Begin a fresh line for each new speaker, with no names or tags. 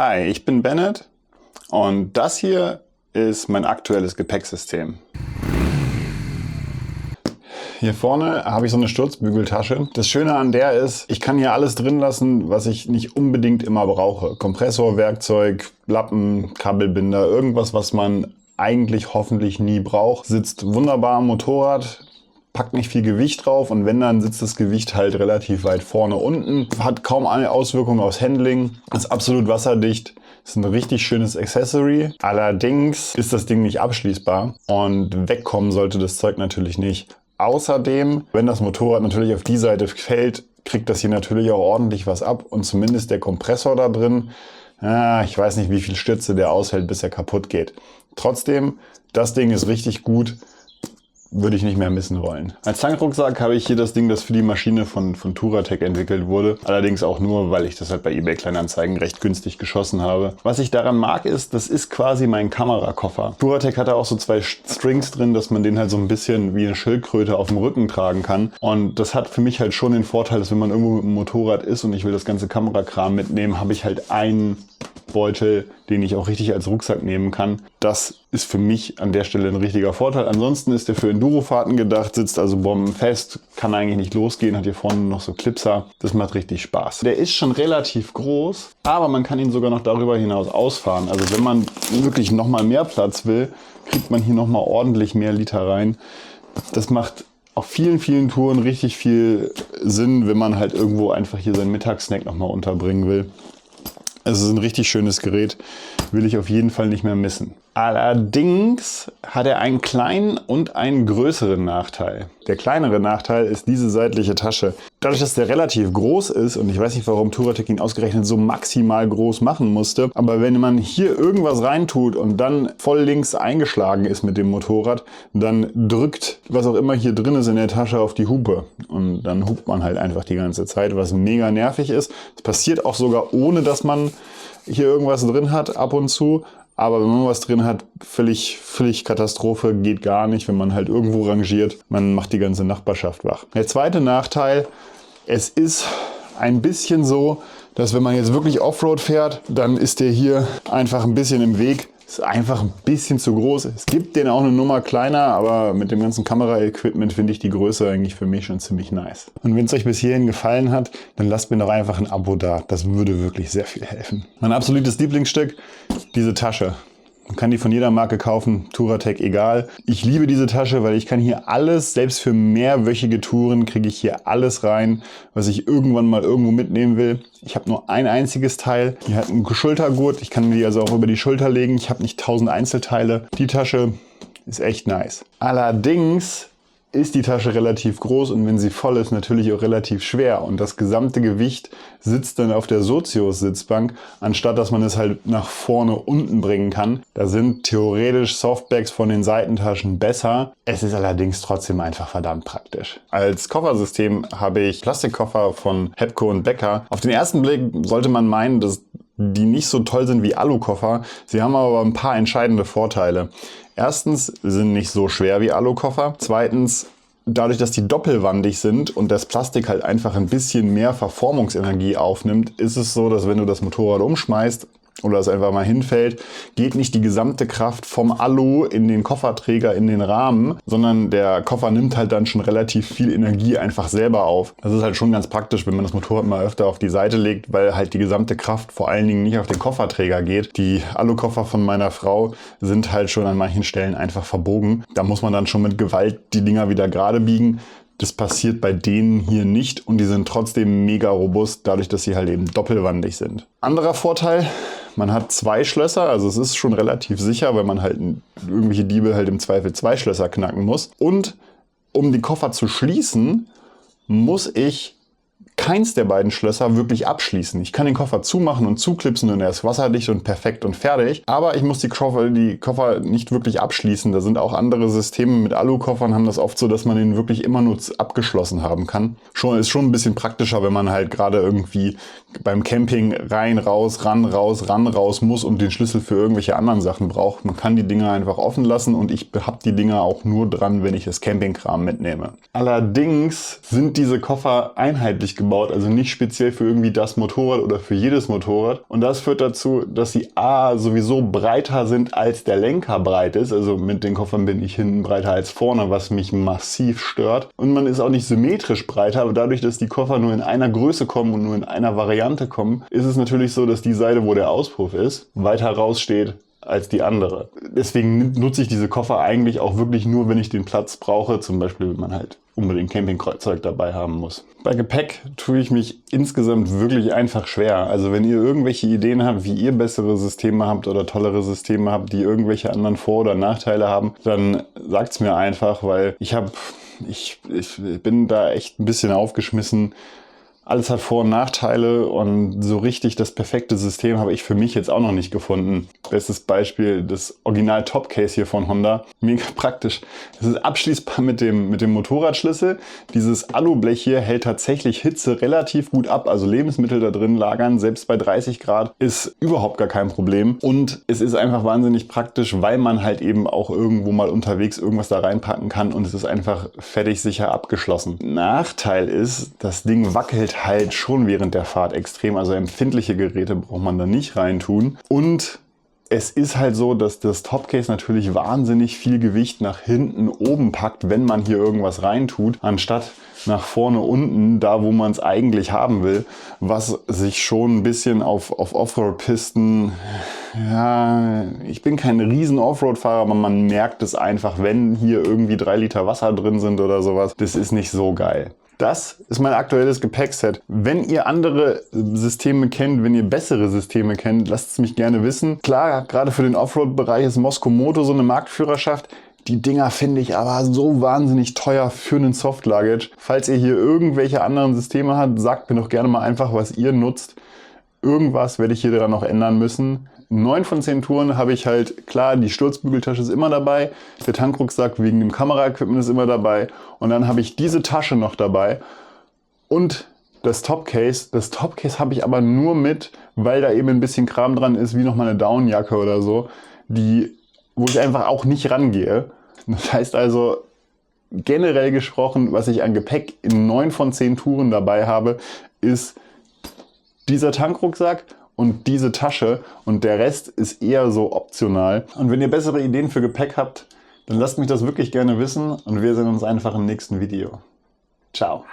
Hi, ich bin Bennett und das hier ist mein aktuelles Gepäcksystem. Hier vorne habe ich so eine Sturzbügeltasche. Das Schöne an der ist, ich kann hier alles drin lassen, was ich nicht unbedingt immer brauche. Kompressor, Werkzeug, Lappen, Kabelbinder, irgendwas, was man eigentlich hoffentlich nie braucht. Sitzt wunderbar am Motorrad. Packt nicht viel Gewicht drauf und wenn, dann sitzt das Gewicht halt relativ weit vorne unten. Hat kaum eine Auswirkung aufs Handling. Ist absolut wasserdicht. Ist ein richtig schönes Accessory. Allerdings ist das Ding nicht abschließbar und wegkommen sollte das Zeug natürlich nicht. Außerdem, wenn das Motorrad natürlich auf die Seite fällt, kriegt das hier natürlich auch ordentlich was ab und zumindest der Kompressor da drin. Ich weiß nicht, wie viel Stütze der aushält, bis er kaputt geht. Trotzdem, das Ding ist richtig gut. Würde ich nicht mehr missen wollen. Als Tankrucksack habe ich hier das Ding, das für die Maschine von Touratech entwickelt wurde. Allerdings auch nur, weil ich das halt bei eBay Kleinanzeigen recht günstig geschossen habe. Was ich daran mag ist, das ist quasi mein Kamerakoffer. Touratech hat da auch so zwei Strings drin, dass man den halt so ein bisschen wie eine Schildkröte auf dem Rücken tragen kann. Und das hat für mich halt schon den Vorteil, dass wenn man irgendwo mit dem Motorrad ist und ich will das ganze Kamerakram mitnehmen, habe ich halt einen Beutel, den ich auch richtig als Rucksack nehmen kann. Das ist für mich an der Stelle ein richtiger Vorteil. Ansonsten ist der für Endurofahrten gedacht, sitzt also bombenfest, kann eigentlich nicht losgehen, hat hier vorne noch so Clipser. Das macht richtig Spaß. Der ist schon relativ groß, aber man kann ihn sogar noch darüber hinaus ausfahren. Also wenn man wirklich nochmal mehr Platz will, kriegt man hier nochmal ordentlich mehr Liter rein. Das macht auf vielen, vielen Touren richtig viel Sinn, wenn man halt irgendwo einfach hier seinen Mittagssnack nochmal unterbringen will. Es ist ein richtig schönes Gerät, will ich auf jeden Fall nicht mehr missen. Allerdings hat er einen kleinen und einen größeren Nachteil. Der kleinere Nachteil ist diese seitliche Tasche. Dadurch, dass der relativ groß ist, und ich weiß nicht, warum Touratech ihn ausgerechnet so maximal groß machen musste, aber wenn man hier irgendwas reintut und dann voll links eingeschlagen ist mit dem Motorrad, dann drückt, was auch immer hier drin ist in der Tasche, auf die Hupe. Und dann hupt man halt einfach die ganze Zeit, was mega nervig ist. Es passiert auch sogar ohne, dass man hier irgendwas drin hat, ab und zu. Aber wenn man was drin hat, völlig Katastrophe, geht gar nicht, wenn man halt irgendwo rangiert. Man macht die ganze Nachbarschaft wach. Der zweite Nachteil, es ist ein bisschen so, dass wenn man jetzt wirklich Offroad fährt, dann ist der hier einfach ein bisschen im Weg. Ist einfach ein bisschen zu groß. Es gibt den auch eine Nummer kleiner, aber mit dem ganzen Kamera-Equipment finde ich die Größe eigentlich für mich schon ziemlich nice. Und wenn es euch bis hierhin gefallen hat, dann lasst mir doch einfach ein Abo da. Das würde wirklich sehr viel helfen. Mein absolutes Lieblingsstück, diese Tasche. Man kann die von jeder Marke kaufen, Touratech egal. Ich liebe diese Tasche, weil ich kann hier alles, selbst für mehrwöchige Touren kriege ich hier alles rein, was ich irgendwann mal irgendwo mitnehmen will. Ich habe nur ein einziges Teil. Die hat einen Schultergurt, ich kann die also auch über die Schulter legen. Ich habe nicht 1000 Einzelteile. Die Tasche ist echt nice. Allerdings ist die Tasche relativ groß und wenn sie voll ist, natürlich auch relativ schwer. Und das gesamte Gewicht sitzt dann auf der Sozius-Sitzbank, anstatt dass man es halt nach vorne unten bringen kann. Da sind theoretisch Softbags von den Seitentaschen besser. Es ist allerdings trotzdem einfach verdammt praktisch. Als Koffersystem habe ich Plastikkoffer von Hepco und Becker. Auf den ersten Blick sollte man meinen, dass die nicht so toll sind wie Alukoffer. Sie haben aber ein paar entscheidende Vorteile. Erstens, sind nicht so schwer wie Alukoffer. Zweitens, dadurch, dass die doppelwandig sind und das Plastik halt einfach ein bisschen mehr Verformungsenergie aufnimmt, ist es so, dass wenn du das Motorrad umschmeißt oder es einfach mal hinfällt, geht nicht die gesamte Kraft vom Alu in den Kofferträger, in den Rahmen, sondern der Koffer nimmt halt dann schon relativ viel Energie einfach selber auf. Das ist halt schon ganz praktisch, wenn man das Motorrad mal öfter auf die Seite legt, weil halt die gesamte Kraft vor allen Dingen nicht auf den Kofferträger geht. Die Alukoffer von meiner Frau sind halt schon an manchen Stellen einfach verbogen. Da muss man dann schon mit Gewalt die Dinger wieder gerade biegen. Das passiert bei denen hier nicht und die sind trotzdem mega robust, dadurch, dass sie halt eben doppelwandig sind. Anderer Vorteil, man hat zwei Schlösser, also es ist schon relativ sicher, weil man halt irgendwelche Diebe halt im Zweifel zwei Schlösser knacken muss. Und um die Koffer zu schließen, muss ich keins der beiden Schlösser wirklich abschließen. Ich kann den Koffer zumachen und zuklipsen und er ist wasserdicht und perfekt und fertig. Aber ich muss die Koffer nicht wirklich abschließen. Da sind auch andere Systeme mit Alukoffern, haben das oft so, dass man den wirklich immer nur abgeschlossen haben kann. Ist schon ein bisschen praktischer, wenn man halt gerade irgendwie beim Camping rein, raus, ran, raus muss und den Schlüssel für irgendwelche anderen Sachen braucht. Man kann die Dinger einfach offen lassen und ich habe die Dinger auch nur dran, wenn ich das Campingkram mitnehme. Allerdings sind diese Koffer einheitlich gebaut gebaut, also nicht speziell für irgendwie das Motorrad oder für jedes Motorrad. Und das führt dazu, dass sie sowieso breiter sind, als der Lenker breit ist. Also mit den Koffern bin ich hinten breiter als vorne, was mich massiv stört. Und man ist auch nicht symmetrisch breiter, aber dadurch, dass die Koffer nur in einer Größe kommen und nur in einer Variante kommen, ist es natürlich so, dass die Seite, wo der Auspuff ist, weiter raussteht als die andere. Deswegen nutze ich diese Koffer eigentlich auch wirklich nur, wenn ich den Platz brauche, zum Beispiel, wenn man halt unbedingt Campingzeug dabei haben muss. Bei Gepäck tue ich mich insgesamt wirklich einfach schwer. Also wenn ihr irgendwelche Ideen habt, wie ihr bessere Systeme habt oder tollere Systeme habt, die irgendwelche anderen Vor- oder Nachteile haben, dann sagt's mir einfach, weil ich bin da echt ein bisschen aufgeschmissen. Alles hat Vor- und Nachteile und so richtig das perfekte System habe ich für mich jetzt auch noch nicht gefunden. Bestes Beispiel, das Original Topcase hier von Honda. Mega praktisch. Es ist abschließbar mit dem Motorradschlüssel. Dieses Alublech hier hält tatsächlich Hitze relativ gut ab. Also Lebensmittel da drin lagern, selbst bei 30 Grad, ist überhaupt gar kein Problem. Und es ist einfach wahnsinnig praktisch, weil man halt eben auch irgendwo mal unterwegs irgendwas da reinpacken kann und es ist einfach fertig sicher abgeschlossen. Nachteil ist, das Ding wackelt halt schon während der Fahrt extrem, also empfindliche Geräte braucht man da nicht reintun. Und es ist halt so, dass das Topcase natürlich wahnsinnig viel Gewicht nach hinten oben packt, wenn man hier irgendwas reintut, anstatt nach vorne unten, da wo man es eigentlich haben will, was sich schon ein bisschen auf Offroad-Pisten, ja, ich bin kein riesen Offroad-Fahrer, aber man merkt es einfach, wenn hier irgendwie 3 Liter Wasser drin sind oder sowas, das ist nicht so geil. Das ist mein aktuelles Gepäckset. Wenn ihr andere Systeme kennt, wenn ihr bessere Systeme kennt, lasst es mich gerne wissen. Klar, gerade für den Offroad-Bereich ist Mosko Moto so eine Marktführerschaft. Die Dinger finde ich aber so wahnsinnig teuer für einen Soft-Luggage. Falls ihr hier irgendwelche anderen Systeme habt, sagt mir doch gerne mal einfach, was ihr nutzt. Irgendwas werde ich hier dran noch ändern müssen. 9 von 10 Touren habe ich halt, klar, die Sturzbügeltasche ist immer dabei, der Tankrucksack wegen dem Kameraequipment ist immer dabei und dann habe ich diese Tasche noch dabei und das Topcase. Das Topcase habe ich aber nur mit, weil da eben ein bisschen Kram dran ist, wie nochmal eine Downjacke oder so, wo ich einfach auch nicht rangehe. Das heißt also, generell gesprochen, was ich an Gepäck in 9 von 10 Touren dabei habe, ist dieser Tankrucksack und diese Tasche und der Rest ist eher so optional. Und wenn ihr bessere Ideen für Gepäck habt, dann lasst mich das wirklich gerne wissen und wir sehen uns einfach im nächsten Video. Ciao.